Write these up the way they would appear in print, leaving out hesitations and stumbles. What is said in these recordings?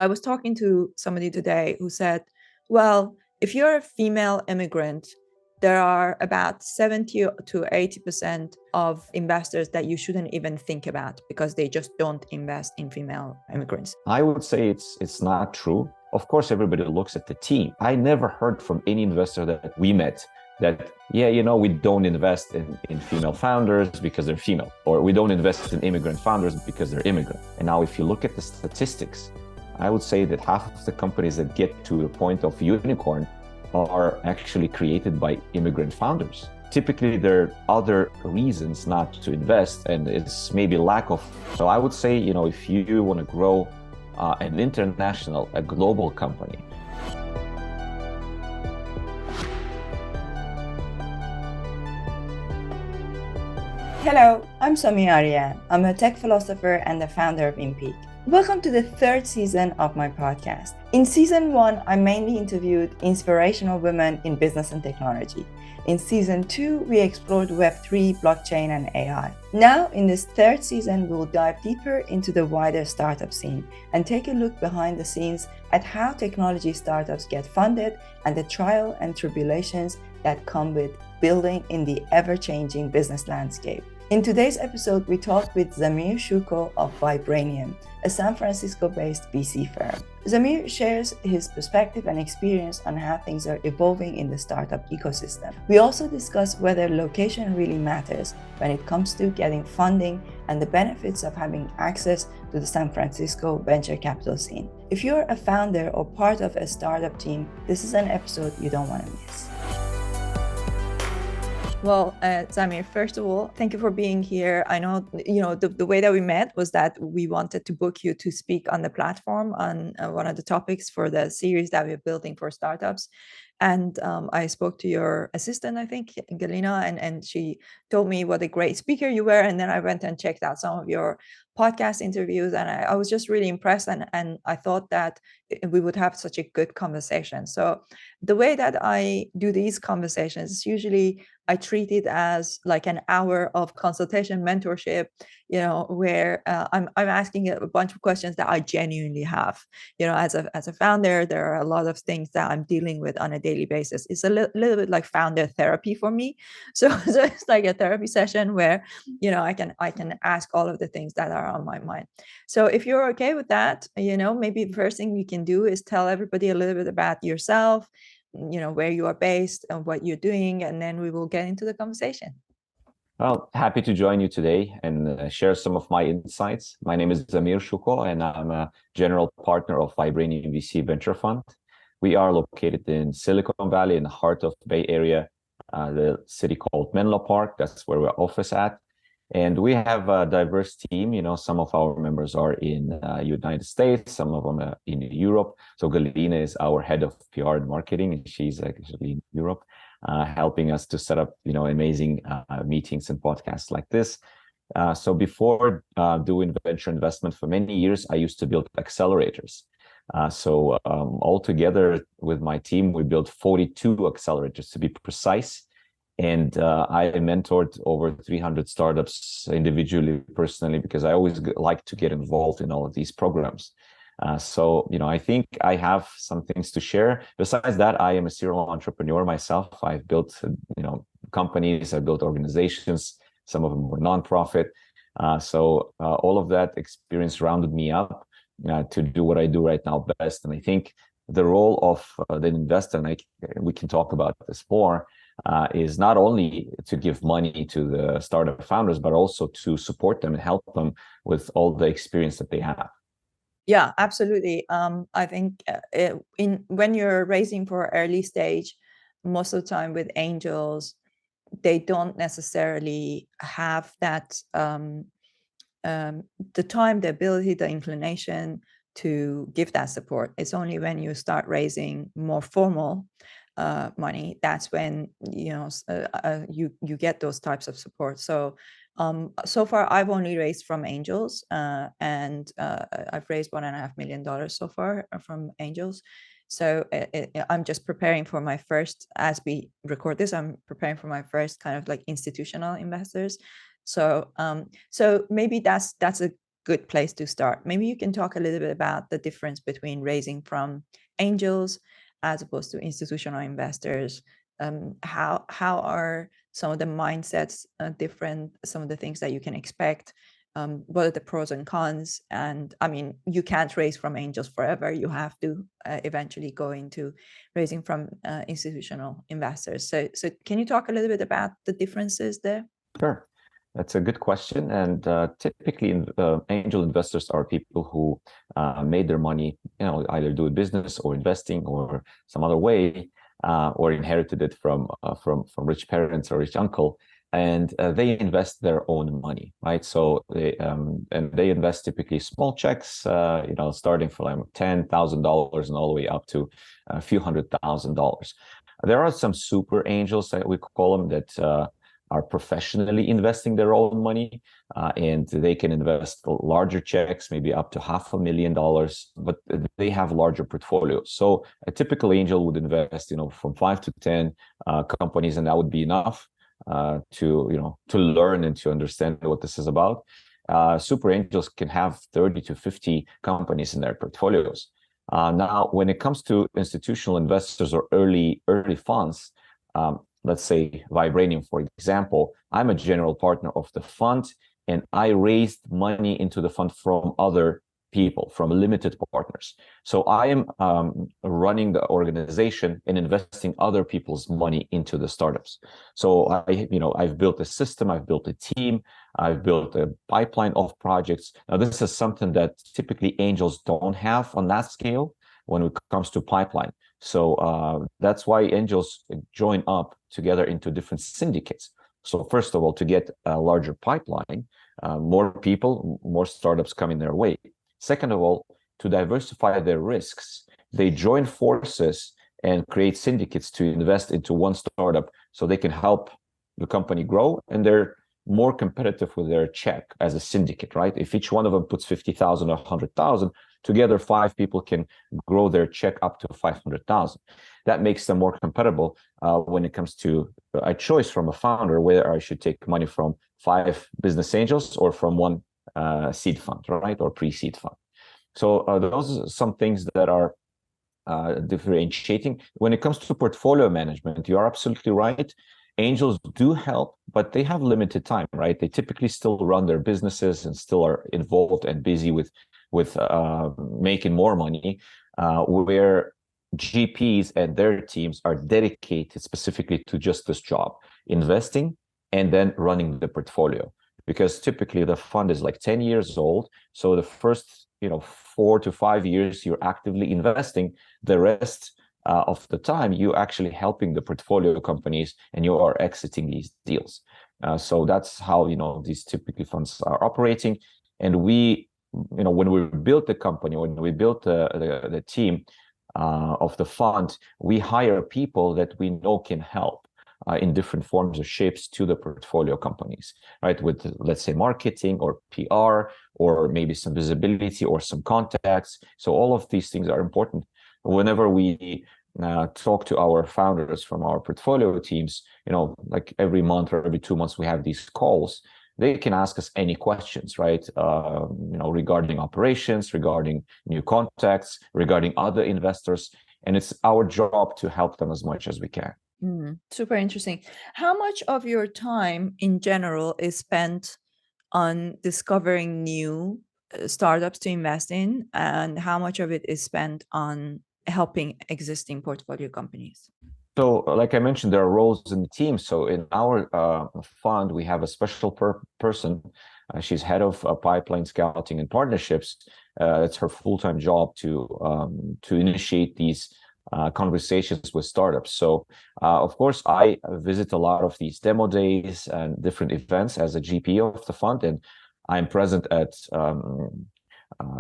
I was talking to somebody today who said, well, if you're a female immigrant, there are about 70 to 80% of investors that you shouldn't even think about because they just don't invest in female immigrants. I would say it's not true. Of course, everybody looks at the team. I never heard from any investor that we met that, we don't invest in female founders because they're female, or we don't invest in immigrant founders because they're immigrant. And now if you look at the statistics, I would say that half of the companies that get to the point of unicorn are actually created by immigrant founders. Typically, there are other reasons not to invest, and it's maybe lack of. So I would say, if you want to grow an international, a global company. Hello, I'm Somi Arian. I'm a tech philosopher and the founder of InPeak. Welcome to the third season of my podcast. In season 1, I mainly interviewed inspirational women in business and technology. In season 2, we explored Web3, blockchain, and AI. Now, in this third season, we'll dive deeper into the wider startup scene and take a look behind the scenes at how technology startups get funded and the trial and tribulations that come with building in the ever-changing business landscape. In today's episode, we talked with Zamir Shukho of Vibranium, a San Francisco-based VC firm. Zamir shares his perspective and experience on how things are evolving in the startup ecosystem. We also discuss whether location really matters when it comes to getting funding and the benefits of having access to the San Francisco venture capital scene. If you're a founder or part of a startup team, this is an episode you don't want to miss. Well, Zamir, first of all, thank you for being here. I know, the way that we met was that we wanted to book you to speak on the platform on one of the topics for the series that we're building for startups. And I spoke to your assistant, I think, Galina, and she told me what a great speaker you were. And then I went and checked out some of your podcast interviews, and I was just really impressed. And I thought that we would have such a good conversation. So the way that I do these conversations, usually I treat it as like an hour of consultation mentorship, where I'm asking a bunch of questions that I genuinely have. As a founder, there are a lot of things that I'm dealing with on a daily basis. It's a little bit like founder therapy for me. So it's like a therapy session where, I can ask all of the things that are on my mind. So if you're okay with that, maybe the first thing you can do is tell everybody a little bit about yourself, where you are based and what you're doing, and then we will get into the conversation. Well, happy to join you today and share some of my insights. My name is Zamir Shukho, and I'm a general partner of Vibranium VC Venture Fund. We are located in Silicon Valley, in the heart of the Bay Area, the city called Menlo Park. That's where we're office at. And we have a diverse team. Some of our members are in United States, some of them are in Europe. So Galina is our head of PR and marketing, and she's actually in Europe, helping us to set up, amazing meetings and podcasts like this. So before doing venture investment for many years, I used to build accelerators. So altogether with my team, we built 42 accelerators to be precise. And I mentored over 300 startups individually, personally, because I always like to get involved in all of these programs. So I think I have some things to share. Besides that, I am a serial entrepreneur myself. I've built, companies, I built organizations. Some of them were nonprofit. So all of that experience rounded me up to do what I do right now best. And I think the role of the investor, and we can talk about this more, is not only to give money to the startup founders, but also to support them and help them with all the experience that they have. Yeah, absolutely. I think when you're raising for early stage, most of the time with angels, they don't necessarily have that the time, the ability, the inclination to give that support. It's only when you start raising more formal money, that's when you get those types of support. So so far I've only raised from angels, and I've raised $1.5 million so far from angels. So I'm just preparing for my first, as we record this, I'm preparing for my first kind of like institutional investors. So so maybe that's a good place to start. Maybe you can talk a little bit about the difference between raising from angels as opposed to institutional investors. How are some of the mindsets different? Some of the things that you can expect. What are the pros and cons? And I mean, you can't raise from angels forever. You have to eventually go into raising from institutional investors. So can you talk a little bit about the differences there? Sure. That's a good question. And typically, angel investors are people who made their money, either doing business or investing or some other way, or inherited it from rich parents or rich uncle, and they invest their own money, right? So they invest typically small checks, starting from like $10,000 and all the way up to a few $100,000. There are some super angels that we call them that are professionally investing their own money, and they can invest larger checks, maybe up to $500,000, but they have larger portfolios. So a typical angel would invest, from 5 to 10 companies, and that would be enough to learn and to understand what this is about. Super angels can have 30 to 50 companies in their portfolios. Now, when it comes to institutional investors or early funds, let's say Vibranium, for example, I'm a general partner of the fund, and I raised money into the fund from other people, from limited partners. So I am running the organization and investing other people's money into the startups. So I've built a system, I've built a team, I've built a pipeline of projects. Now, this is something that typically angels don't have on that scale when it comes to pipeline. So that's why angels join up together into different syndicates. So first of all, to get a larger pipeline, more people, more startups coming their way. Second of all, to diversify their risks, they join forces and create syndicates to invest into one startup so they can help the company grow, and they're more competitive with their check as a syndicate, right? If each one of them puts 50,000 or 100,000, together 5 people can grow their check up to 500,000. That makes them more compatible when it comes to a choice from a founder, whether I should take money from 5 business angels or from one seed fund, right, or pre-seed fund. So those are some things that are differentiating. When it comes to portfolio management, you are absolutely right. Angels do help, but they have limited time, right? They typically still run their businesses and still are involved and busy with making more money, where GPs and their teams are dedicated specifically to just this job, investing and then running the portfolio. Because typically the fund is like 10 years old. So the first 4 to 5 years, you're actively investing. The rest of the time, you're actually helping the portfolio companies and you are exiting these deals. So that's how these typically funds are operating. And we, when we built the company, when we built the team of the fund, we hire people that we know can help in different forms or shapes to the portfolio companies, right? With, let's say, marketing or PR, or maybe some visibility or some contacts. So all of these things are important. Whenever we talk to our founders from our portfolio teams, like every month or every 2 months, we have these calls. They can ask us any questions, right? Regarding operations, regarding new contacts, regarding other investors. And it's our job to help them as much as we can. Super interesting. How much of your time in general is spent on discovering new startups to invest in, and how much of it is spent on helping existing portfolio companies? So, like I mentioned, there are roles in the team. So in our fund, we have a special person. She's head of pipeline scouting and partnerships. It's her full-time job to initiate these conversations with startups. So, of course, I visit a lot of these demo days and different events as a GP of the fund, and I'm present at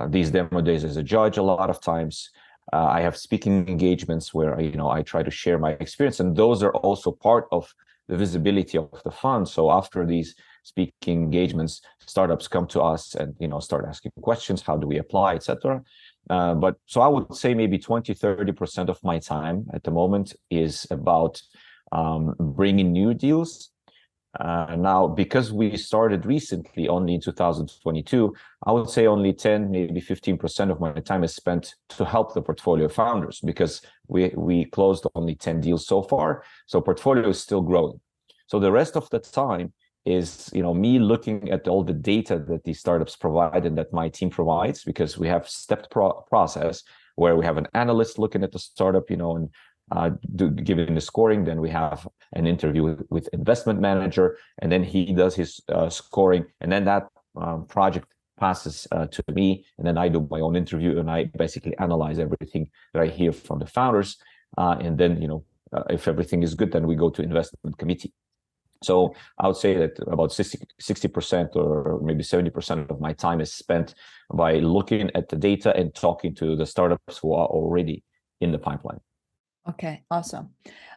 these demo days as a judge a lot of times. I have speaking engagements where I try to share my experience, and those are also part of the visibility of the fund. So after these speaking engagements, startups come to us and start asking questions. How do we apply, etc. But so I would say maybe 20-30% of my time at the moment is about bringing new deals. Now, because we started recently, only in 2022, I would say only 10, maybe 15% of my time is spent to help the portfolio founders, because we closed only 10 deals so far. So portfolio is still growing. So the rest of the time is, me looking at all the data that these startups provide and that my team provides, because we have stepped process where we have an analyst looking at the startup, and giving the scoring. Then we have an interview with investment manager, and then he does his scoring, and then that project passes to me, and then I do my own interview, and I basically analyze everything that I hear from the founders, and then if everything is good, then we go to investment committee. So I would say that about 60% or maybe 70% of my time is spent by looking at the data and talking to the startups who are already in the pipeline. Okay, awesome.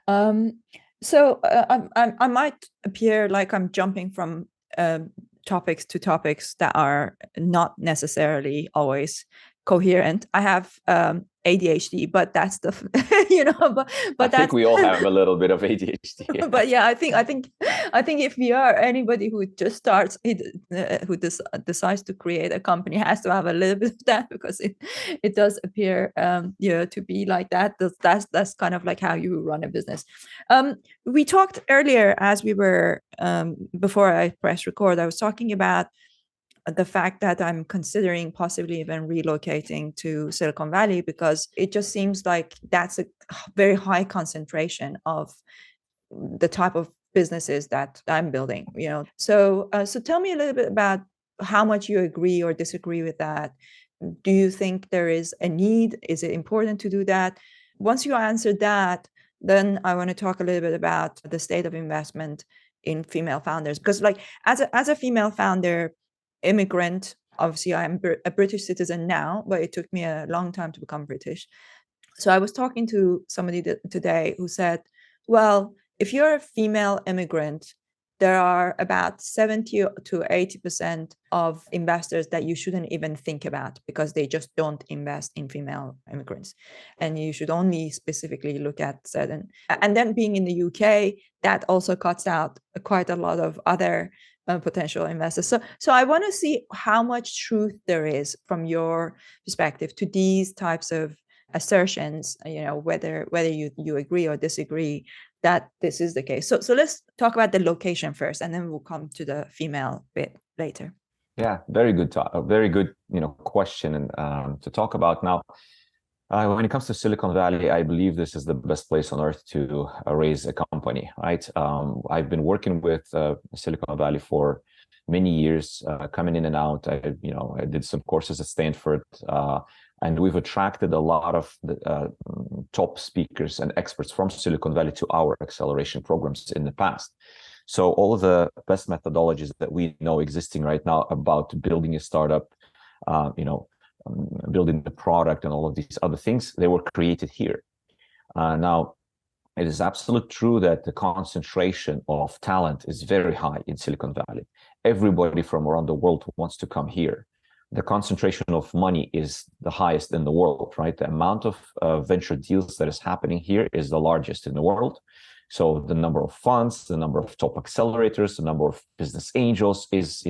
So I might appear like I'm jumping from topics to topics that are not necessarily always coherent. I have ADHD, but that's the but I think we all have a little bit of ADHD. Yeah. But yeah, I think if we are anybody who just starts, who decides to create a company, has to have a little bit of that, because it does appear to be like that. That's kind of like how you run a business. We talked earlier, as we were before I pressed record, I was talking about the fact that I'm considering possibly even relocating to Silicon Valley, because it just seems like that's a very high concentration of the type of businesses that I'm building, So tell me a little bit about how much you agree or disagree with that. Do you think there is a need? Is it important to do that? Once you answer that, then I want to talk a little bit about the state of investment in female founders, because like as a female founder, immigrant, obviously I'm a British citizen now, but it took me a long time to become British. So I was talking to somebody today who said, well, if you're a female immigrant, there are about 70 to 80% of investors that you shouldn't even think about, because they just don't invest in female immigrants. And you should only specifically look at certain. And then being in the UK, that also cuts out quite a lot of other potential investors. So I want to see how much truth there is from your perspective to these types of assertions, whether you agree or disagree that this is the case. So let's talk about the location first, and then we'll come to the female bit later. Yeah, very good question and to talk about now. When it comes to Silicon Valley, I believe this is the best place on earth to raise a company, right? I've been working with Silicon Valley for many years, coming in and out. I did some courses at Stanford, and we've attracted a lot of the, top speakers and experts from Silicon Valley to our acceleration programs in the past. So all of the best methodologies that we know existing right now about building a startup, building the product and all of these other things, they were created here. Now, it is absolutely true that the concentration of talent is very high in Silicon Valley. Everybody from around the world wants to come here. The concentration of money is the highest in the world, right? The amount of venture deals that is happening here is the largest in the world. So the number of funds, the number of top accelerators, the number of business angels is,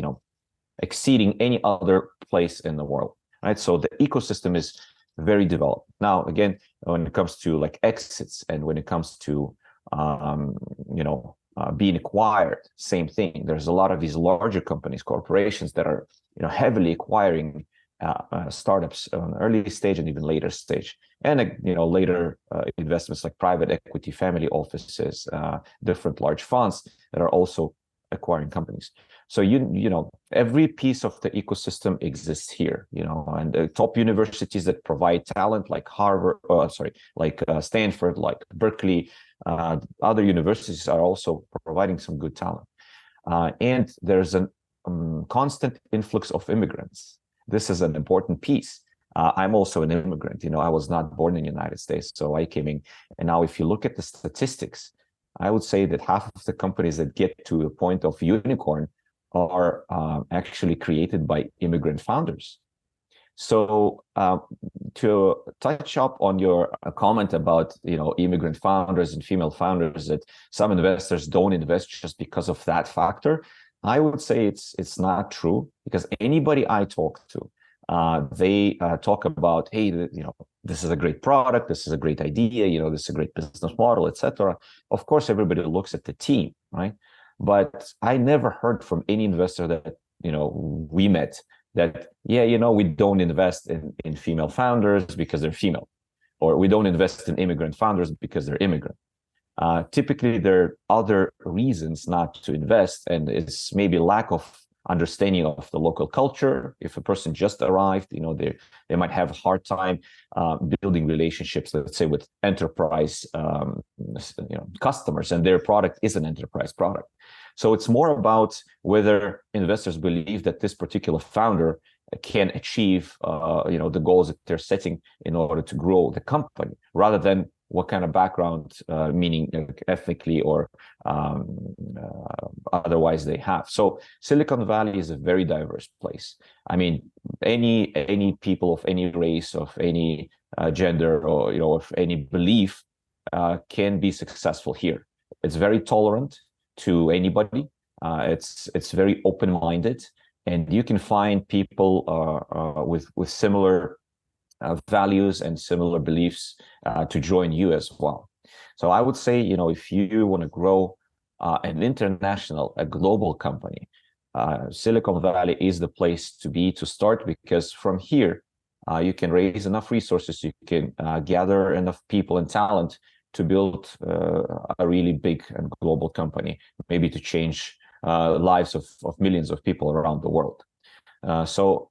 exceeding any other place in the world. Right, so the ecosystem is very developed. Now, again, when it comes to like exits and when it comes to being acquired, same thing. There's a lot of these larger companies, corporations that are heavily acquiring startups on early stage and even later stage, and later investments like private equity, family offices, different large funds that are also acquiring companies. So every piece of the ecosystem exists here, and the top universities that provide talent like Stanford, like Berkeley, other universities are also providing some good talent. And there's a constant influx of immigrants. This is an important piece. I'm also an immigrant. I was not born in the United States, so I came in. And now if you look at the statistics, I would say that half of the companies that get to a point of unicorn are actually created by immigrant founders. So to touch up on your comment about immigrant founders and female founders, that some investors don't invest just because of that factor, I would say it's not true, because anybody I talk to, they talk about, hey, this is a great product, this is a great idea, this is a great business model, etc. Of course, everybody looks at the team, right? But I never heard from any investor that we met that, we don't invest in female founders because they're female, or we don't invest in immigrant founders because they're immigrant. Typically, there are other reasons not to invest, and it's maybe lack of understanding of the local culture. If a person just arrived, they might have a hard time building relationships, let's say, with enterprise customers, and their product is an enterprise product. So it's more about whether investors believe that this particular founder can achieve the goals that they're setting in order to grow the company, rather than what kind of background, meaning ethnically or otherwise they have. So Silicon Valley is a very diverse place. I mean, any people of any race, of any gender, or of any belief can be successful here. It's very tolerant to anybody. It's very open-minded, and you can find people with similar values and similar beliefs to join you as well. So I would say, if you want to grow a global company, Silicon Valley is the place to be to start, because from here you can raise enough resources, you can gather enough people and talent to build a really big and global company, maybe to change lives of millions of people around the world. So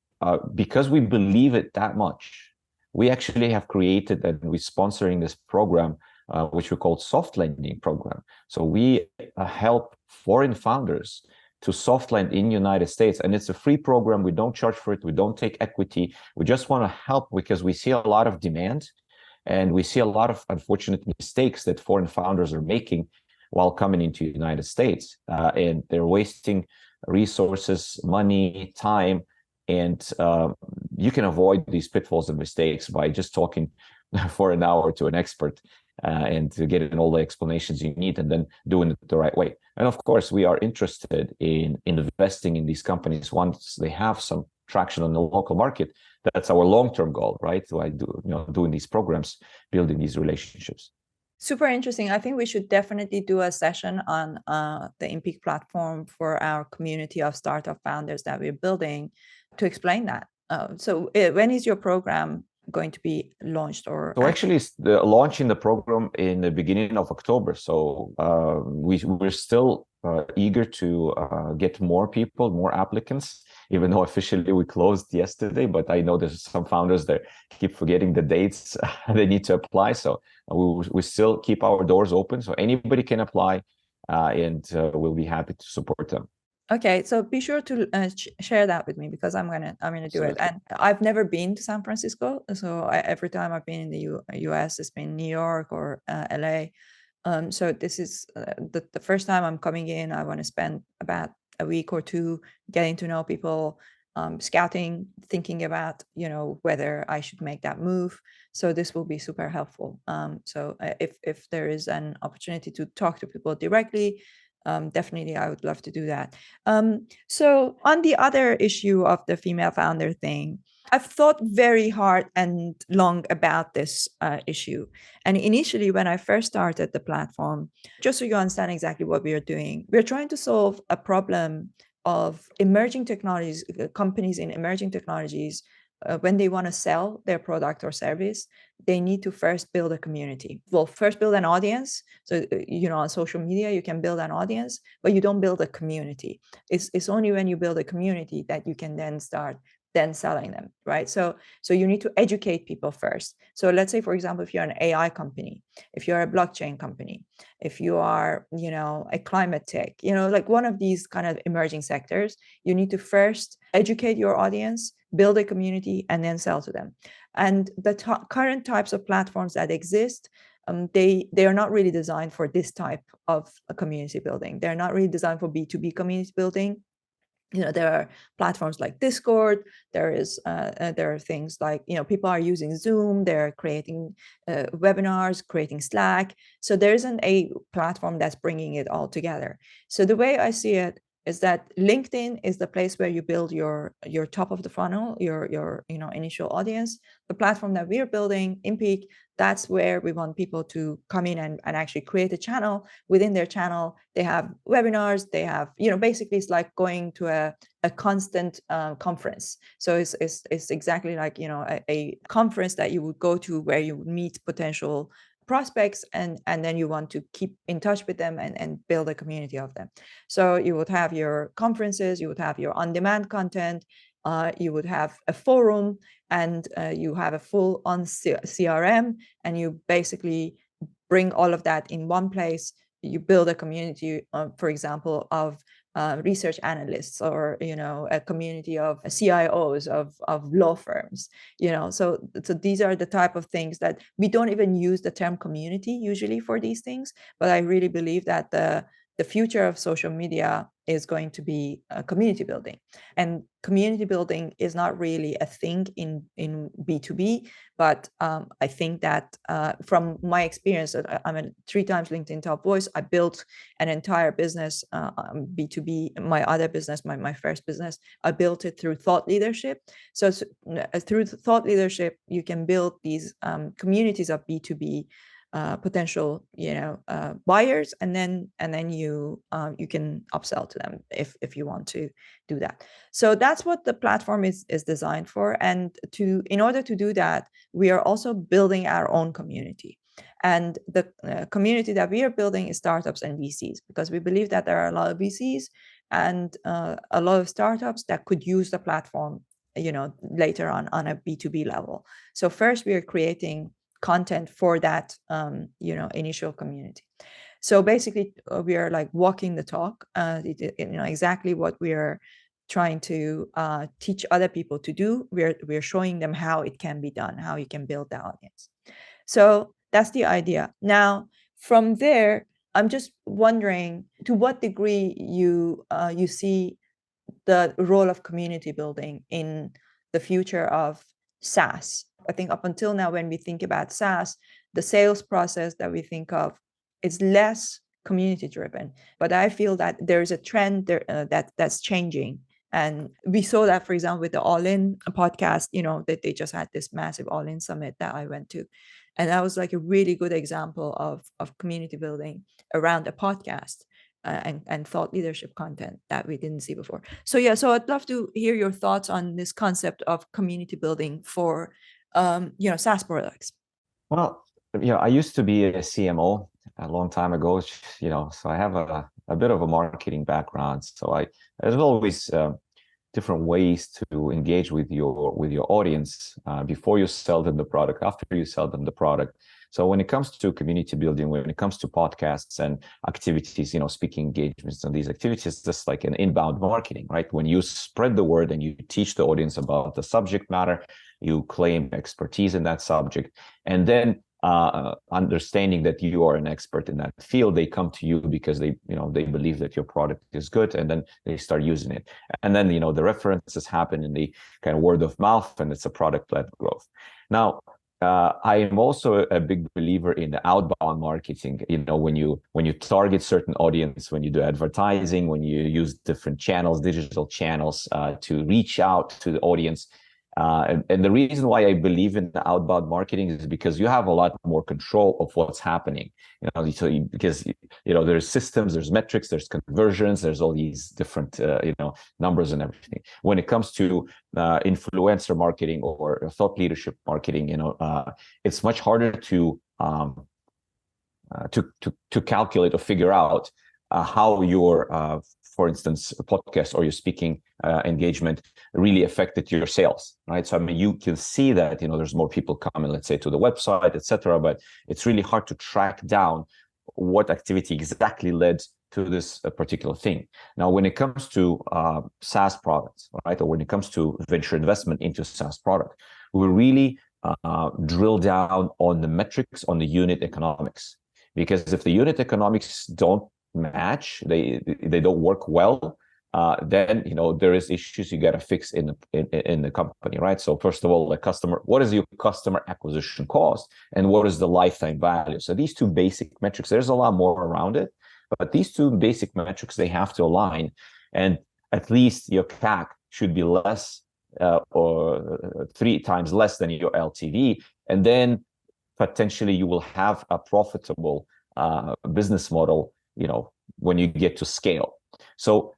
because we believe it that much, we actually have created, and we're sponsoring this program, which we call soft lending program. So we help foreign founders to soft lend in the United States, and it's a free program. We don't charge for it. We don't take equity. We just want to help, because we see a lot of demand, and we see a lot of unfortunate mistakes that foreign founders are making while coming into the United States, and they're wasting resources, money, time. And you can avoid these pitfalls and mistakes by just talking for an hour to an expert and to get in all the explanations you need, and then doing it the right way. And of course, we are interested in investing in these companies once they have some traction on the local market. That's our long-term goal, right? So I do, doing these programs, building these relationships. Super interesting. I think we should definitely do a session on the InPeak platform for our community of startup founders that we're building, to explain that. So when is your program going to be launched? So actually, launching the program in the beginning of October. So we're still eager to get more people, more applicants, even though officially we closed yesterday. But I know there's some founders that keep forgetting the dates they need to apply. So we still keep our doors open, so anybody can apply, and we'll be happy to support them. Okay, so be sure to share that with me, because I'm gonna do it. And I've never been to San Francisco, so every time I've been in the US, it's been New York or LA. So this is the first time I'm coming in. I want to spend about a week or two getting to know people, scouting, thinking about whether I should make that move. So this will be super helpful. So if there is an opportunity to talk to people directly, definitely I would love to do that. So on the other issue of the female founder thing, I've thought very hard and long about this issue. And initially, when I first started the platform, just so you understand exactly what we are doing, we're trying to solve a problem of emerging technologies, companies in emerging technologies. When they want to sell their product or service, they need to first build a community. Well, first build an audience. So, on social media, you can build an audience, but you don't build a community. It's only when you build a community that you can then start selling them, right? So you need to educate people first. So let's say, for example, if you're an AI company, if you're a blockchain company, if you are, a climate tech, like one of these kind of emerging sectors, you need to first educate your audience, build a community, and then sell to them. And the current types of platforms that exist, they are not really designed for this type of community building. They're not really designed for B2B community building. there are platforms like Discord. There are things like, people are using Zoom. They're creating webinars, creating Slack. So there isn't a platform that's bringing it all together. So the way I see it is that LinkedIn is the place where you build your top of the funnel, your initial audience. The platform that we're building, Impeak, that's where we want people to come in and actually create a channel. Within their channel, they have webinars. They have, basically it's like going to a constant conference. So it's exactly like, a conference that you would go to where you would meet potential prospects, and then you want to keep in touch with them and build a community of them. So you would have your conferences, you would have your on-demand content, you would have a forum, and you have a full on CRM, and you basically bring all of that in one place. You build a community, for example, of research analysts, or a community of CIOs of law firms. So these are the type of things that we don't even use the term community usually for these things, but I really believe that the future of social media is going to be community building. And community building is not really a thing in B2B, but I think that from my experience, I'm a 3 times LinkedIn top voice. I built an entire business, B2B, my other business, my first business, I built it through thought leadership. So through thought leadership, you can build these communities of B2B potential buyers, and then you can upsell to them if you want to do that. So that's what the platform is designed for. And in order to do that, we are also building our own community. And the community that we are building is startups and VCs, because we believe that there are a lot of VCs and a lot of startups that could use the platform later on a B2B level. So first, we are creating content for that initial community. So basically, we are like walking the talk, exactly what we are trying to teach other people to do. We're showing them how it can be done, how you can build the audience. So that's the idea. Now, from there, I'm just wondering to what degree you see the role of community building in the future of SaaS. I think up until now, when we think about SaaS, the sales process that we think of is less community driven. But I feel that there's a trend there that's changing. And we saw that, for example, with the All In podcast, that they just had this massive All In summit that I went to. And that was like a really good example of community building around a podcast. And thought leadership content that we didn't see before. So I'd love to hear your thoughts on this concept of community building for SaaS products. Well, I used to be a CMO a long time ago, so I have a bit of a marketing background. So there's always different ways to engage with your audience before you sell them the product, after you sell them the product. So when it comes to community building, when it comes to podcasts and activities, speaking engagements and these activities, just like an inbound marketing, right? When you spread the word and you teach the audience about the subject matter, you claim expertise in that subject, and then understanding that you are an expert in that field, they come to you because they believe that your product is good, and then they start using it. And then, the references happen in the kind of word of mouth, and it's a product-led growth. Now, I am also a big believer in the outbound marketing. When you target certain audience, when you do advertising, when you use different channels, digital channels, to reach out to the audience. And the reason why I believe in the outbound marketing is because you have a lot more control of what's happening. Because there's systems, there's metrics, there's conversions, there's all these different numbers and everything. When it comes to influencer marketing or thought leadership marketing, it's much harder to calculate or figure out how your for instance, a podcast or your speaking engagement really affected your sales, right? So, you can see that, there's more people coming, let's say, to the website, etc. But it's really hard to track down what activity exactly led to this particular thing. Now, when it comes to SaaS products, right, or when it comes to venture investment into SaaS product, we really drill down on the metrics, on the unit economics. Because if the unit economics don't match, they don't work well, then there is issues you got to fix in the company, right? So first of all, the customer, what is your customer acquisition cost, and what is the lifetime value? So these two basic metrics, there's a lot more around it, but these two basic metrics, they have to align, and at least your CAC should be less or 3 times less than your LTV, and then potentially you will have a profitable business model, when you get to scale. So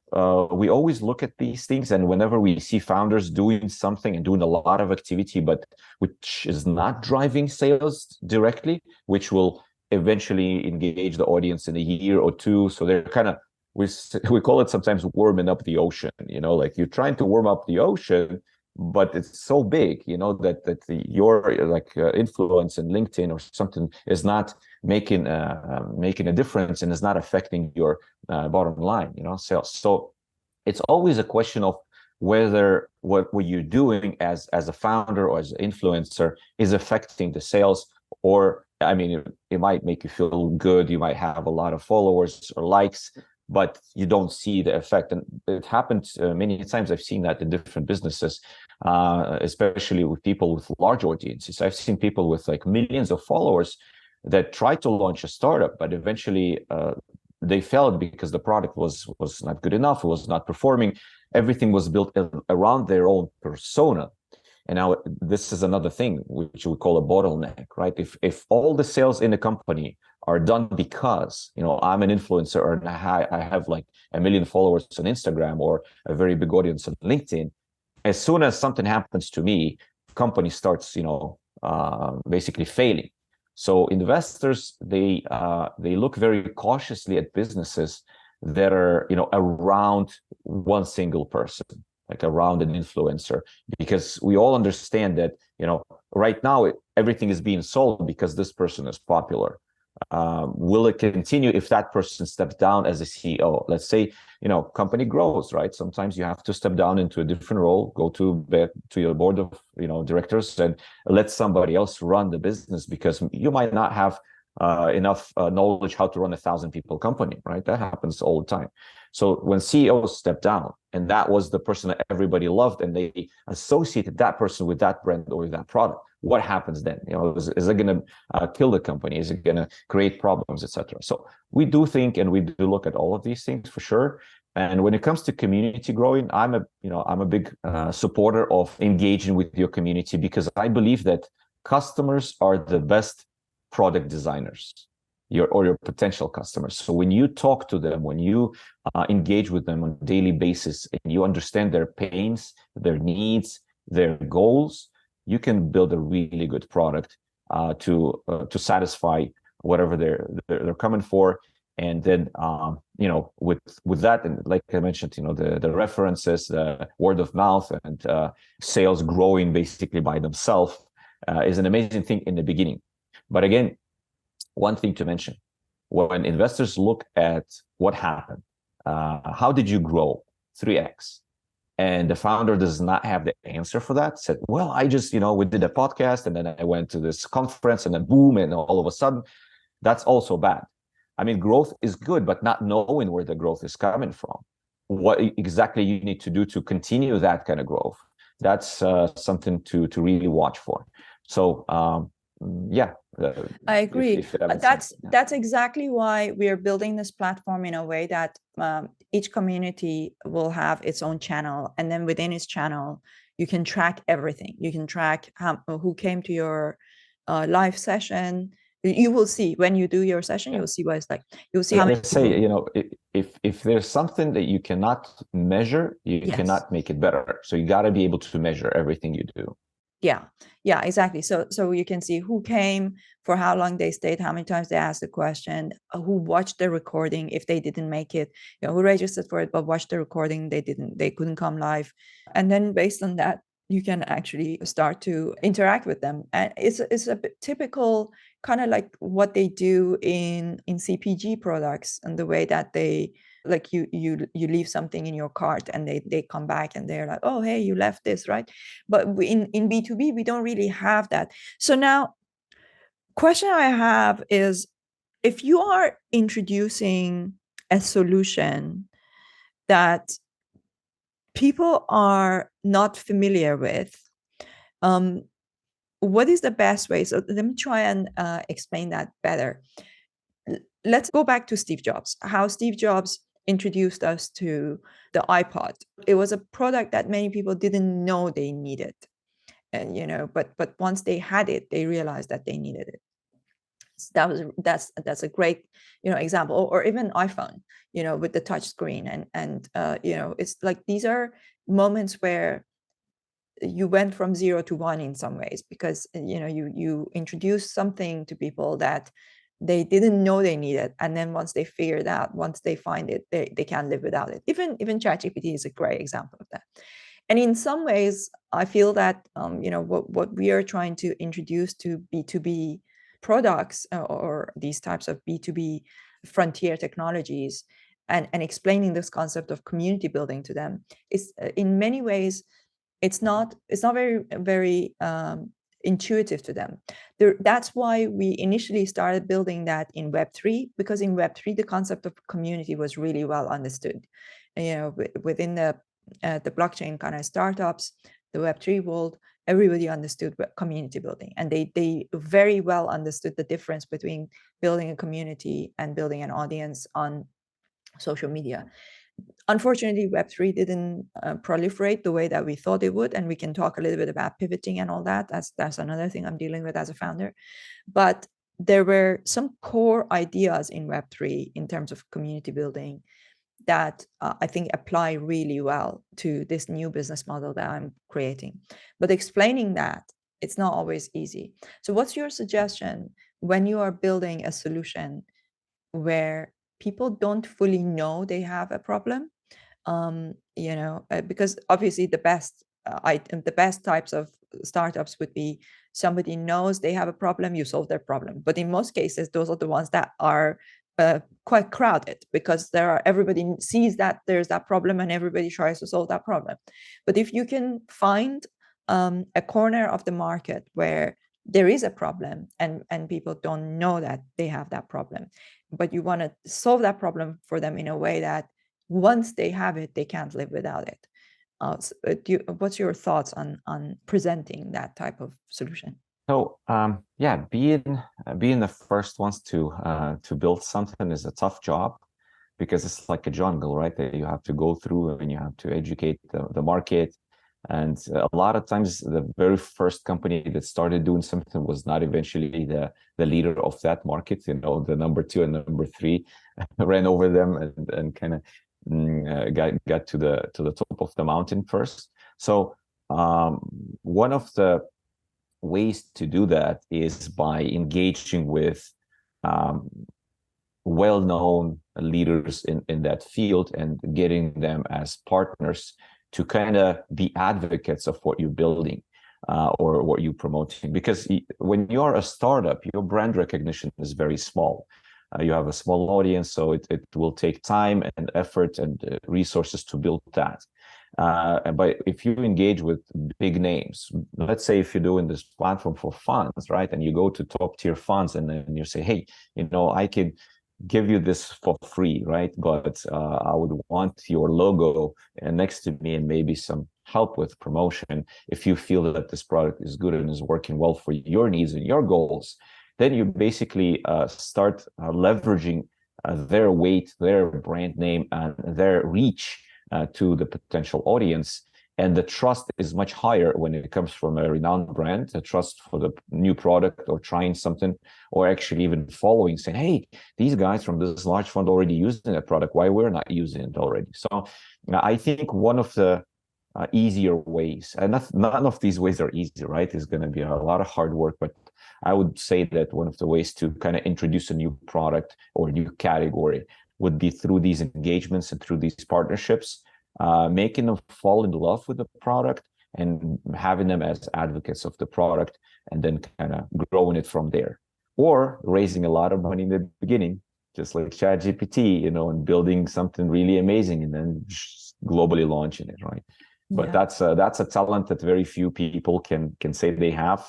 we always look at these things, and whenever we see founders doing something and doing a lot of activity, but which is not driving sales directly, which will eventually engage the audience in a year or two, so they're kind of, we call it sometimes warming up the ocean, like you're trying to warm up the ocean, but it's so big, that your influence in LinkedIn or something is not making a difference and is not affecting your bottom line, sales. So it's always a question of whether what you're doing as a founder or as an influencer is affecting the sales, or it might make you feel good, you might have a lot of followers or likes, but you don't see the effect. And it happens many times. I've seen that in different businesses, especially with people with large audiences. I've seen people with millions of followers that tried to launch a startup, but eventually they failed because the product was not good enough, it was not performing. Everything was built around their own persona. And now this is another thing which we call a bottleneck, right? If all the sales in the company are done because I'm an influencer, or I have 1 million followers on Instagram, or a very big audience on LinkedIn, as soon as something happens to me, company starts basically failing. So investors, they look very cautiously at businesses that are around one single person, around an influencer, because we all understand that right now everything is being sold because this person is popular. Will it continue if that person steps down as a CEO? Let's say company grows, right? Sometimes you have to step down into a different role, go to your board of directors, and let somebody else run the business, because you might not have enough knowledge how to run 1,000-people company, right? That happens all the time. So when CEOs step down, and that was the person that everybody loved, and they associated that person with that brand or with that product, what happens then? Is it going to kill the company? Is it going to create problems, etc.? So we do think, and we do look at all of these things for sure. And when it comes to community growing, I'm a big supporter of engaging with your community, because I believe that customers are the best product designers, your potential customers. So when you talk to them, when you engage with them on a daily basis, and you understand their pains, their needs, their goals, you can build a really good product to satisfy whatever they're coming for. And then with that, and like I mentioned, the references, the word of mouth, and sales growing basically by themselves is an amazing thing in the beginning. But again, one thing to mention: when investors look at what happened, how did you grow 3x? And the founder does not have the answer for that. Said, well, I just, we did a podcast, and then I went to this conference, and then boom, and all of a sudden, that's also bad. Growth is good, but not knowing where the growth is coming from, what exactly you need to do to continue that kind of growth, that's something to really watch for. So, I agree. That's exactly why we are building this platform in a way that each community will have its own channel, and then within its channel you can track everything. You can track who came to your live session. You will see when you do your session, you'll see what it's like. You'll see how many people... if there's something that you cannot measure, you cannot make it better. So you got to be able to measure everything you do. Yeah, exactly. So you can see who came, for how long they stayed, how many times they asked the question, who watched the recording if they didn't make it, who registered for it but watched the recording, they couldn't come live. And then based on that, you can actually start to interact with them. And it's a typical kind of like what they do in CPG products, and the way that they, like, you leave something in your cart, and they come back and they're like, oh, hey, you left this, right? But in B2B, we don't really have that. So now, question I have is, if you are introducing a solution that people are not familiar with, what is the best way? So let me try and explain that better. Let's go back to Steve Jobs, how Steve Jobs introduced us to the iPod. It was a product that many people didn't know they needed. And, but once they had it, they realized that they needed it. So that's a great, example. Or even iPhone, with the touch screen. And it's like, these are moments where you went from 0 to 1 in some ways, because you introduce something to people that they didn't know they needed, and then once they figure it out, once they find it, they can't live without it. Even ChatGPT is a great example of that. And in some ways, I feel that what we are trying to introduce to B2B products, or these types of B2B frontier technologies, and explaining this concept of community building to them, is in many ways, it's not very intuitive to them. That's why we initially started building that in Web3, because in Web3 the concept of community was really well understood. And, within the blockchain kind of startups, the Web3 world, everybody understood community building, and they very well understood the difference between building a community and building an audience on social media. Unfortunately, Web3 didn't proliferate the way that we thought it would, and we can talk a little bit about pivoting and all that. That's another thing I'm dealing with as a founder. But there were some core ideas in Web3 in terms of community building that I think apply really well to this new business model that I'm creating. But explaining that, it's not always easy. So what's your suggestion when you are building a solution where people don't fully know they have a problem? Because obviously the best types of startups would be somebody knows they have a problem, you solve their problem. But in most cases, those are the ones that are quite crowded, because everybody sees that there's that problem and everybody tries to solve that problem. But if you can find a corner of the market where there is a problem and people don't know that they have that problem, but you want to solve that problem for them in a way that once they have it, they can't live without it. What's your thoughts on presenting that type of solution? So being the first ones to build something is a tough job, because it's like a jungle, right? That you have to go through, and you have to educate the market. And a lot of times, the very first company that started doing something was not eventually the leader of that market. The number 2 and number 3 ran over them and kind of got to the top of the mountain first. So one of the ways to do that is by engaging with well-known leaders in that field and getting them as partners to kind of be advocates of what you're building or what you're promoting. Because when you're a startup, your brand recognition is very small. You have a small audience, so it will take time and effort and resources to build that. But if you engage with big names, let's say if you're doing this platform for funds, right, and you go to top tier funds and then you say, hey, I could give you this for free, right? But I would want your logo next to me and maybe some help with promotion if you feel that this product is good and is working well for your needs and your goals. Then you basically start leveraging their weight, their brand name, and their reach to the potential audience. And the trust is much higher when it comes from a renowned brand, the trust for the new product or trying something, or actually even following, saying, hey, these guys from this large fund already using that product, why we're not using it already? So I think one of the easier ways, and none of these ways are easy, right? It's going to be a lot of hard work, but I would say that one of the ways to kind of introduce a new product or a new category would be through these engagements and through these partnerships, making them fall in love with the product and having them as advocates of the product, and then kind of growing it from there. Or raising a lot of money in the beginning, just like ChatGPT, and building something really amazing and then just globally launching it, right? But that's a talent that very few people can say they have,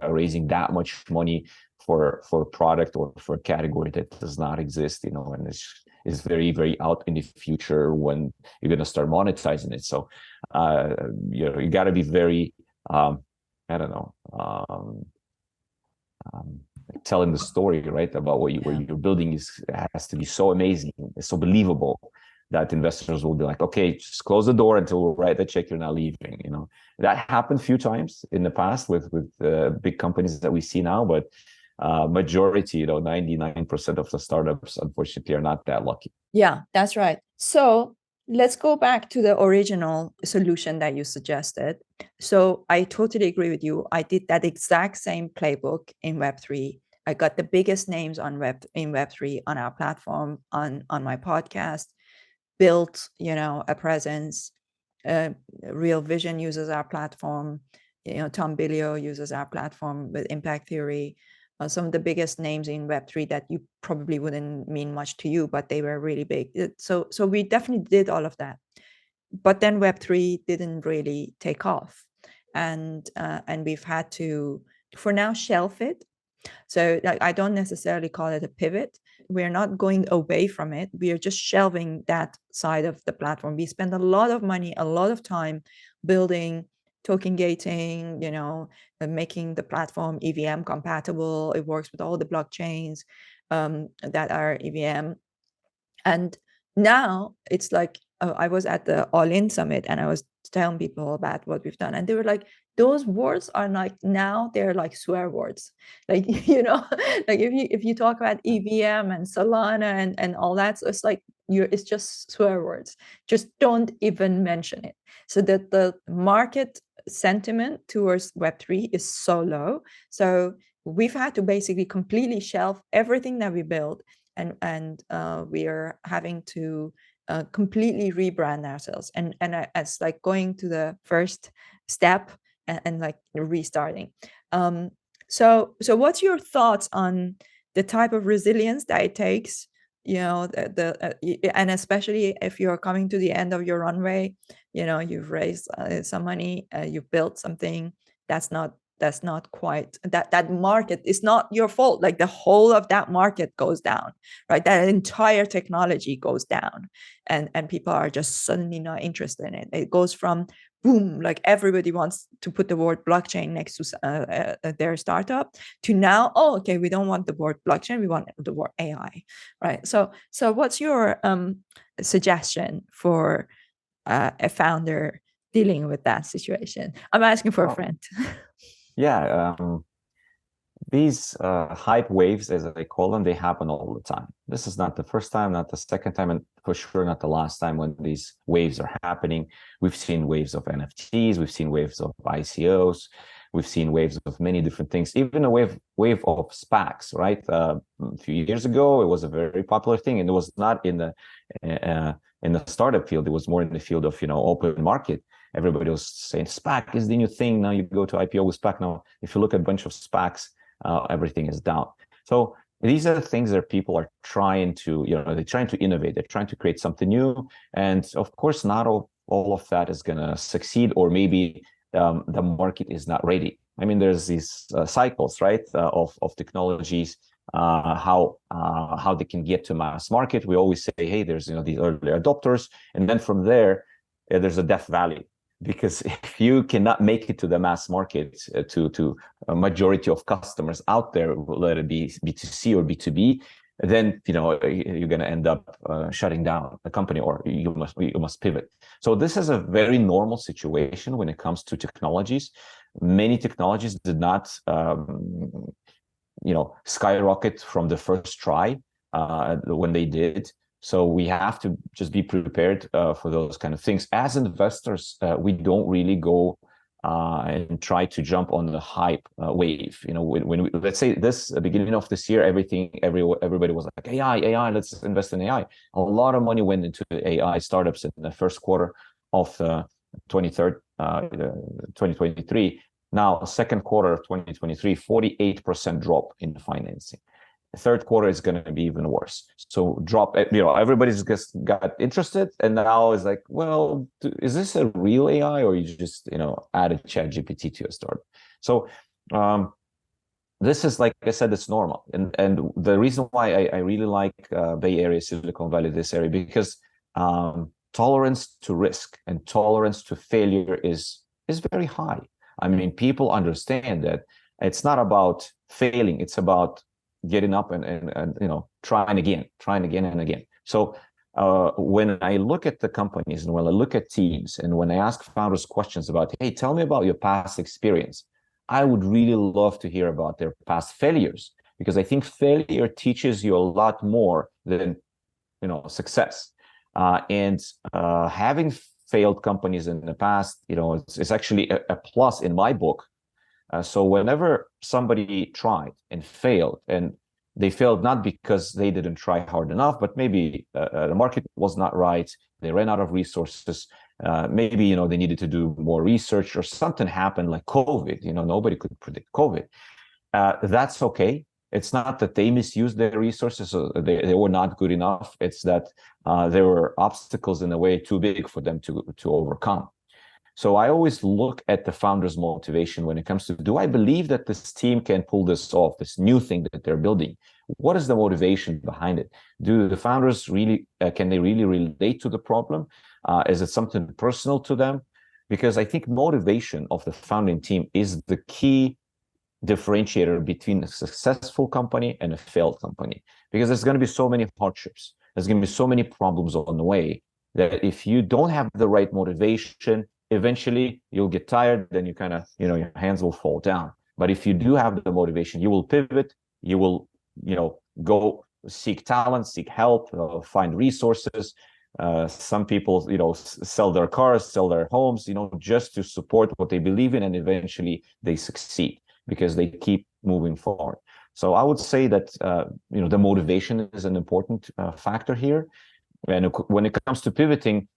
raising that much money for a product or for a category that does not exist, and is very, very out in the future when you're going to start monetizing it. So, you got to be very, I don't know, telling the story, right, about what you're building has to be so amazing, so believable, that investors will be like, okay, just close the door until we write the check, you're not leaving. That happened a few times in the past with big companies that we see now, but majority, 99% of the startups, unfortunately, are not that lucky. Yeah, that's right. So let's go back to the original solution that you suggested. So I totally agree with you. I did that exact same playbook in Web3. I got the biggest names in Web3 on our platform, on my podcast, built, a presence. Real Vision uses our platform. Tom Billio uses our platform with Impact Theory. Some of the biggest names in Web3 that you probably wouldn't mean much to you, but they were really big. So we definitely did all of that. But then Web3 didn't really take off. And we've had to, for now, shelf it. So I don't necessarily call it a pivot. We're not going away from it. We are just shelving that side of the platform. We spend a lot of money, a lot of time building, token gating, making the platform EVM compatible. It works with all the blockchains that are EVM. And now it's like, I was at the All In Summit and I was telling people about what we've done. And they were like, those words are like, now they're like swear words. Like, like if you talk about EVM and Solana and all that, so it's like, it's just swear words. Just don't even mention it. So that the market sentiment towards Web3 is so low. So we've had to basically completely shelve everything that we built. And we are having to completely rebrand ourselves, and it's like going to the first step and like restarting. So what's your thoughts on the type of resilience that it takes? And especially if you're coming to the end of your runway, you've raised some money, you've built something that's not quite that market is not your fault. Like the whole of that market goes down, right? That entire technology goes down, and people are just suddenly not interested in it. It goes from boom, like everybody wants to put the word blockchain next to their startup, to now, oh, okay, we don't want the word blockchain, we want the word AI, right? So what's your suggestion for a founder dealing with that situation? I'm asking for a friend. Yeah, these hype waves, as I call them, they happen all the time. This is not the first time, not the second time, and for sure not the last time when these waves are happening. We've seen waves of NFTs, we've seen waves of ICOs, we've seen waves of many different things, even a wave of SPACs, right? A few years ago, it was a very popular thing, and it was not in the startup field. It was more in the field of, open market. Everybody was saying SPAC is the new thing. Now you go to IPO with SPAC. Now, if you look at a bunch of SPACs, everything is down. So these are the things that people are trying to, they're trying to innovate. They're trying to create something new. And of course, not all of that is going to succeed, or maybe the market is not ready. I mean, there's these cycles, right, of technologies, how they can get to mass market. We always say, hey, there's, these early adopters. And then from there, there's a death valley. Because if you cannot make it to the mass market, to a majority of customers out there, let it be B2C or B2B, then you're going to end up shutting down the company, or you must pivot. So this is a very normal situation when it comes to technologies. Many technologies did not skyrocket from the first try when they did. So we have to just be prepared for those kind of things. As investors, we don't really go and try to jump on the hype wave. When we, let's say beginning of this year, everybody was like, AI, let's invest in AI. A lot of money went into AI startups in the first quarter of 2023. Now, second quarter of 2023, 48% drop in financing. The third quarter is going to be even worse. So drop, everybody's just got interested, and now it's like, well, is this a real AI, or you just, added ChatGPT to your startup? So this is, like I said, it's normal. And the reason why I really like Bay Area, Silicon Valley, this area, because tolerance to risk and tolerance to failure is very high. I mean, people understand that it's not about failing, it's about getting up and trying again and again. So when I look at the companies and when I look at teams and when I ask founders questions about, hey, tell me about your past experience, I would really love to hear about their past failures, because I think failure teaches you a lot more than success. And having failed companies in the past, it's actually a plus in my book. So whenever somebody tried and failed, and they failed not because they didn't try hard enough, but maybe the market was not right, they ran out of resources, maybe they needed to do more research, or something happened like COVID. Nobody could predict COVID. That's okay. It's not that they misused their resources, or they were not good enough. It's that there were obstacles in the way too big for them to overcome. So I always look at the founder's motivation when it comes to, do I believe that this team can pull this off, this new thing that they're building? What is the motivation behind it? Do the founders really, can they really relate to the problem? Is it something personal to them? Because I think motivation of the founding team is the key differentiator between a successful company and a failed company. Because there's going to be so many hardships, there's going to be so many problems on the way, that if you don't have the right motivation, eventually you'll get tired, then you kind of, your hands will fall down. But if you do have the motivation, you will pivot, you will, go seek talent, seek help, find resources. Some people, sell their cars, sell their homes, just to support what they believe in, and eventually they succeed because they keep moving forward. So I would say that, the motivation is an important factor here. And when it comes to pivoting,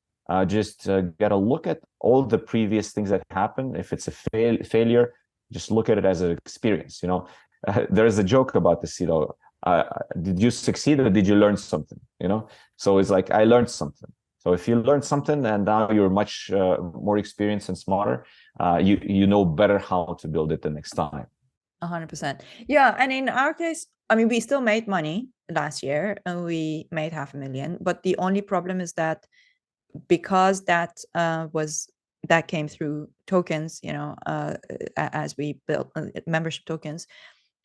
just get a look at all the previous things that happened. If it's a failure, just look at it as an experience. There is a joke about this, did you succeed or did you learn something? So it's like, I learned something. So if you learned something and now you're much more experienced and smarter, you know better how to build it the next time. 100%. Yeah. And in our case, I mean, we still made money last year, and we made $500,000. But the only problem is that because that came through tokens, as we built membership tokens,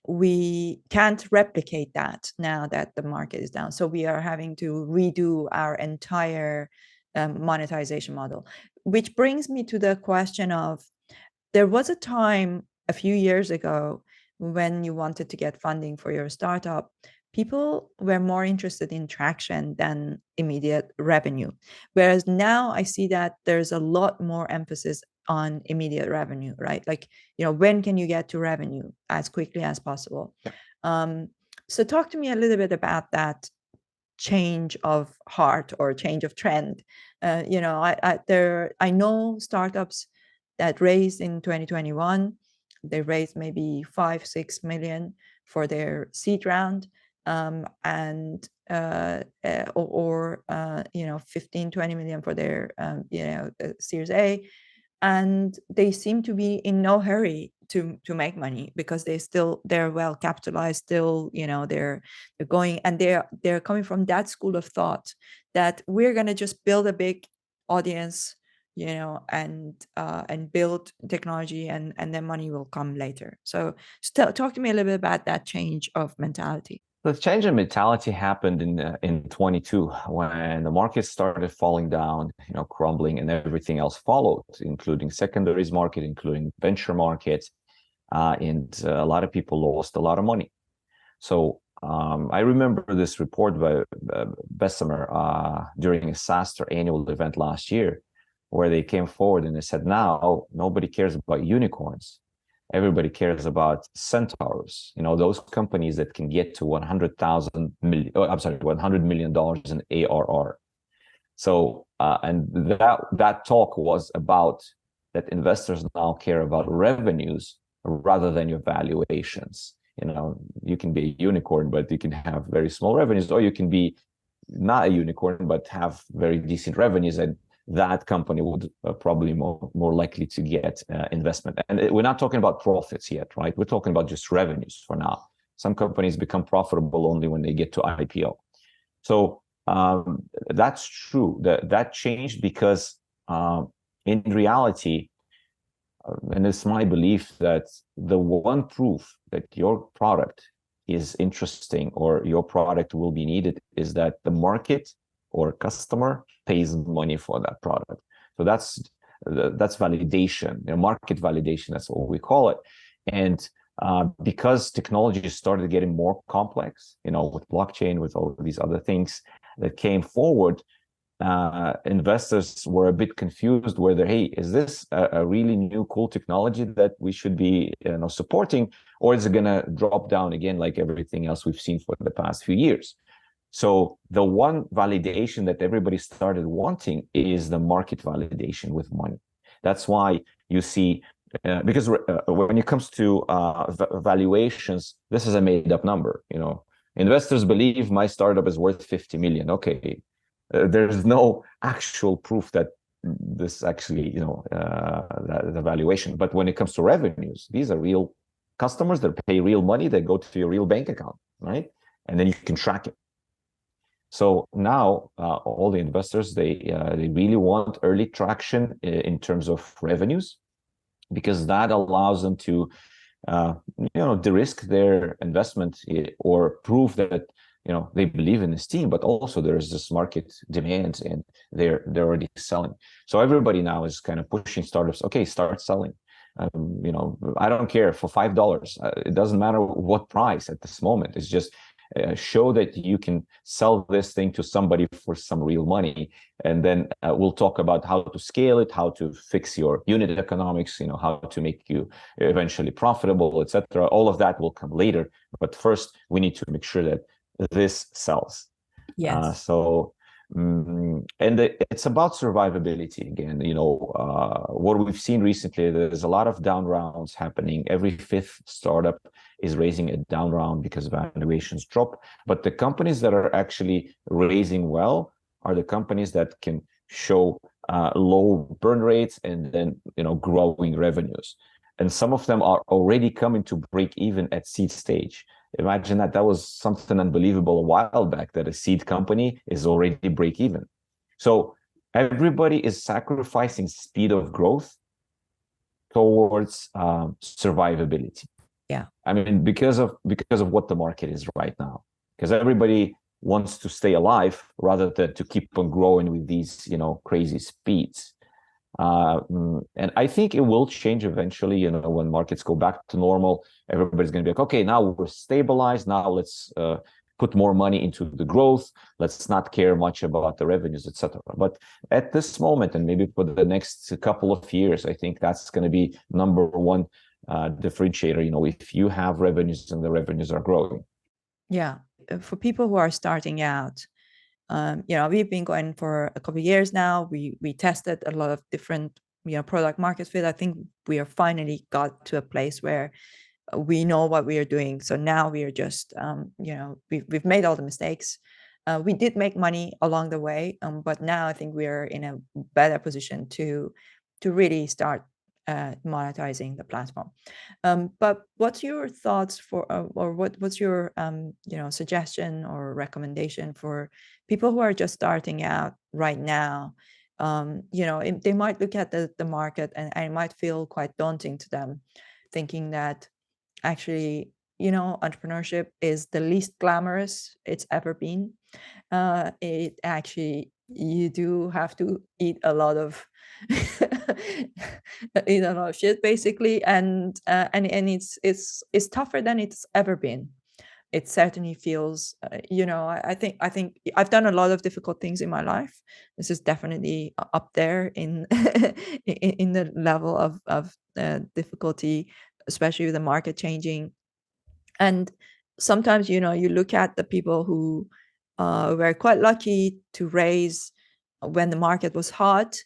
we can't replicate that now that the market is down. So we are having to redo our entire monetization model, which brings me to the question of, there was a time a few years ago when you wanted to get funding for your startup, people were more interested in traction than immediate revenue. Whereas now I see that there's a lot more emphasis on immediate revenue, right? Like, when can you get to revenue as quickly as possible? Yeah. So talk to me a little bit about that change of heart or change of trend. I know startups that raised in 2021, they raised maybe 5-6 million for their seed round, and 15-20 million for their Series A, and they seem to be in no hurry to make money, because they're well capitalized still. They're going, and they're coming from that school of thought that we're going to just build a big audience, and build technology, and then money will come later. So talk to me a little bit about that change of mentality. The change in mentality happened in 22, when the market started falling down, crumbling, and everything else followed, including secondaries market, including venture markets, and a lot of people lost a lot of money. So I remember this report by Bessemer during a SaaStr annual event last year, where they came forward and they said, now nobody cares about unicorns. Everybody cares about centaurs, those companies that can get to $100 million in ARR. So, and that talk was about that investors now care about revenues rather than your valuations. You can be a unicorn, but you can have very small revenues, or you can be not a unicorn, but have very decent revenues. And that company would probably more likely to get investment. And we're not talking about profits yet, right? We're talking about just revenues for now. Some companies become profitable only when they get to IPO. So that's true. That changed because in reality, and it's my belief that the one proof that your product is interesting or your product will be needed is that the market or customer pays money for that product. So that's validation, market validation. That's what we call it. And because technology started getting more complex, with blockchain, with all of these other things that came forward, investors were a bit confused whether, hey, is this a really new cool technology that we should be supporting, or is it going to drop down again like everything else we've seen for the past few years? So the one validation that everybody started wanting is the market validation with money. That's why you see, because when it comes to valuations, this is a made-up number. Investors believe my startup is worth 50 million. Okay. There's no actual proof that this actually, the valuation. But when it comes to revenues, these are real customers that pay real money, that go to your real bank account, right? And then you can track it. So now all the investors, they really want early traction in terms of revenues, because that allows them to, de-risk their investment or prove that they believe in this team, but also there's this market demand and they're already selling. So everybody now is kind of pushing startups. Okay, start selling. I don't care, for $5. It doesn't matter what price at this moment. It's just show that you can sell this thing to somebody for some real money, and then we'll talk about how to scale it, how to fix your unit economics, how to make you eventually profitable, etc. All of that will come later, but first we need to make sure that this sells. Yes. And it's about survivability again. What we've seen recently, there's a lot of down rounds happening. Every fifth startup is raising a down round because valuations drop. But the companies that are actually raising well are the companies that can show low burn rates and then growing revenues. And some of them are already coming to break even at seed stage. Imagine that was something unbelievable a while back, that a seed company is already break even. So everybody is sacrificing speed of growth towards survivability. Yeah. I mean, because of what the market is right now, because everybody wants to stay alive rather than to keep on growing with these, crazy speeds. And I think it will change eventually, when markets go back to normal. Everybody's going to be like, okay, now we're stabilized. Now let's put more money into the growth. Let's not care much about the revenues, etc. But at this moment, and maybe for the next couple of years, I think that's going to be number one differentiator. If you have revenues and the revenues are growing. Yeah, for people who are starting out, we've been going for a couple of years now. We tested a lot of different, product market fit. I think we are finally got to a place where we know what we are doing. So now we are just, we've made all the mistakes. We did make money along the way, but now I think we are in a better position to really start monetizing the platform. But what's your thoughts for, or what's your suggestion or recommendation for people who are just starting out right now? They might look at the market and it might feel quite daunting to them, thinking that actually, entrepreneurship is the least glamorous it's ever been. It actually, you do have to eat a lot of shit, basically, and it's tougher than it's ever been. It certainly feels, I think I've done a lot of difficult things in my life. This is definitely up there in in the level of difficulty, especially with the market changing. And sometimes, you look at the people who were quite lucky to raise when the market was hot,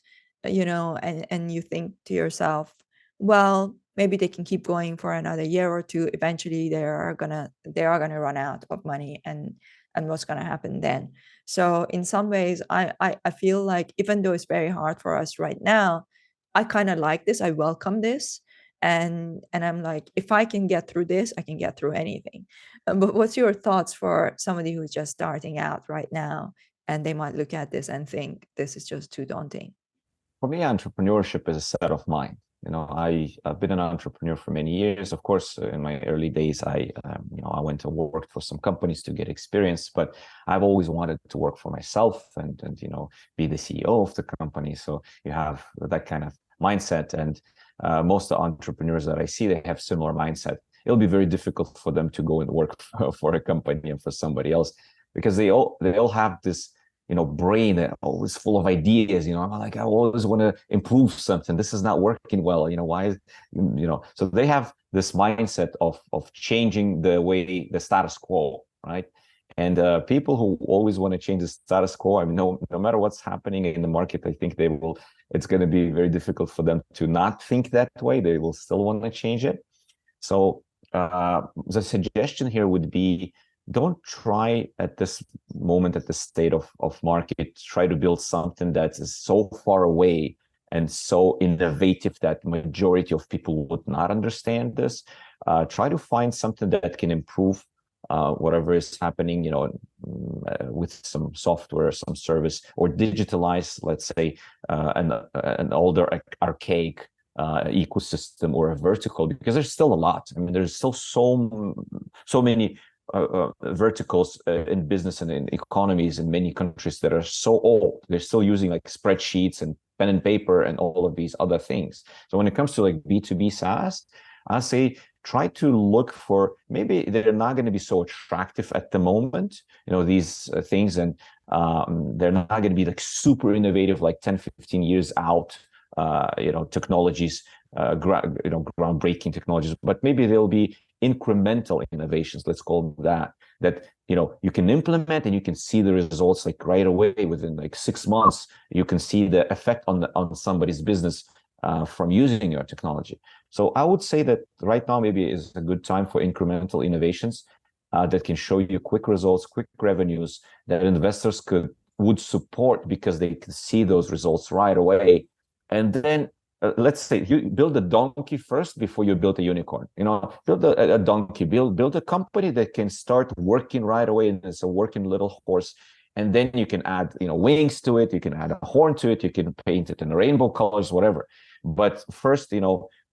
and you think to yourself, well, maybe they can keep going for another year or two. Eventually they are gonna run out of money, and what's gonna happen then? So in some ways, I feel like even though it's very hard for us right now, I kind of like this. I welcome this. And I'm like, if I can get through this, I can get through anything. But what's your thoughts for somebody who's just starting out right now, and they might look at this and think this is just too daunting? For me, entrepreneurship is a set of mind. I've been an entrepreneur for many years. Of course, in my early days, I went and worked for some companies to get experience, but I've always wanted to work for myself and be the CEO of the company. So you have that kind of mindset, and most of the entrepreneurs that I see, they have similar mindset. It'll be very difficult for them to go and work for a company and for somebody else, because they all have this brain that always full of ideas. I'm like, I always want to improve something. This is not working well. Why is, so they have this mindset of changing the status quo, right? And people who always want to change the status quo, I mean, no matter what's happening in the market, I think it's going to be very difficult for them to not think that way. They will still want to change it. So the suggestion here would be, don't try at this moment, at the state of market, try to build something that is so far away and so innovative that majority of people would not understand this. Try to find something that can improve whatever is happening, with some software, some service, or digitalize, let's say, an older archaic ecosystem or a vertical, because there's still a lot. I mean, there's still so many verticals in business and in economies in many countries that are so old. They're still using like spreadsheets and pen and paper and all of these other things. So when it comes to like B2B SaaS, I say try to look for, maybe they're not going to be so attractive at the moment, these things, and they're not going to be like super innovative, like 10, 15 years out, technologies, groundbreaking technologies, but maybe they'll be incremental innovations, let's call them that you can implement and you can see the results like right away. Within like 6 months, you can see the effect on somebody's business from using your technology. So I would say that right now maybe is a good time for incremental innovations that can show you quick results, quick revenues that investors would support, because they can see those results right away. And then let's say you build a donkey first before you build a unicorn. Build a donkey, build a company that can start working right away, and it's a working little horse. And then you can add, wings to it. You can add a horn to it. You can paint it in rainbow colors, whatever. But first,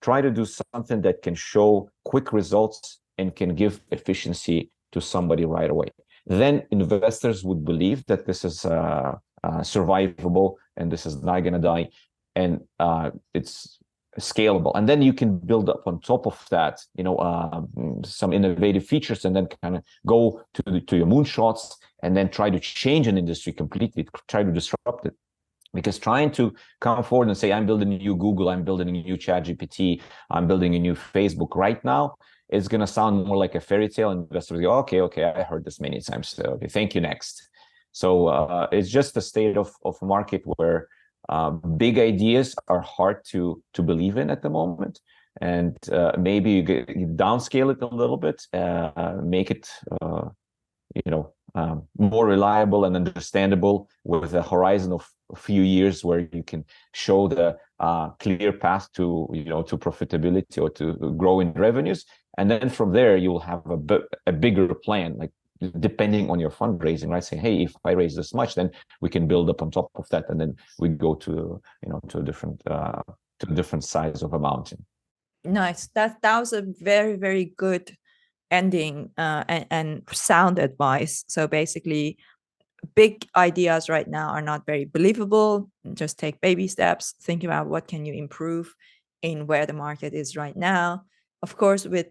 try to do something that can show quick results and can give efficiency to somebody right away. Then investors would believe that this is survivable and this is not going to die, and it's scalable. And then you can build up on top of that, some innovative features, and then kind of go to your moonshots, and then try to change an industry completely, try to disrupt it. Because trying to come forward and say, I'm building a new Google, I'm building a new ChatGPT, I'm building a new Facebook right now, it's going to sound more like a fairy tale. Investors go, okay, I heard this many times. So, okay, thank you, next. So it's just a state of market where big ideas are hard to believe in at the moment. And maybe you downscale it a little bit, make it more reliable and understandable, with a horizon of a few years where you can show the clear path to to profitability or to grow in revenues. And then from there you will have a bigger plan, like depending on your fundraising, right? Say, hey, if I raise this much, then we can build up on top of that, and then we go to to a different size of a mountain. Nice. That was a very, very good ending and sound advice. So basically, big ideas right now are not very believable. Just take baby steps. Think about what can you improve in where the market is right now. Of course, with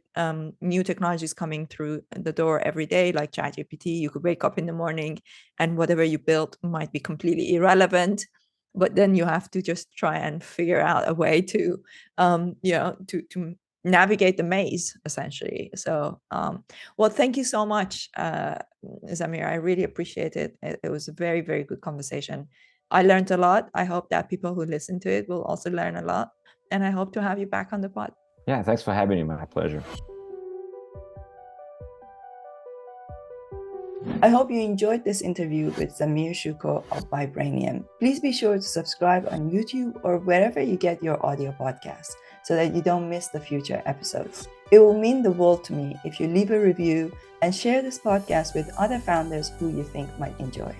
new technologies coming through the door every day, like ChatGPT, you could wake up in the morning and whatever you built might be completely irrelevant. But then you have to just try and figure out a way to, to navigate the maze, essentially. So, well, thank you so much, Zamir. I really appreciate it. It was a very, very good conversation. I learned a lot. I hope that people who listen to it will also learn a lot. And I hope to have you back on the pod. Yeah, thanks for having me. My pleasure. I hope you enjoyed this interview with Zamir Shukho of Vibranium. Please be sure to subscribe on YouTube or wherever you get your audio podcasts so that you don't miss the future episodes. It will mean the world to me if you leave a review and share this podcast with other founders who you think might enjoy.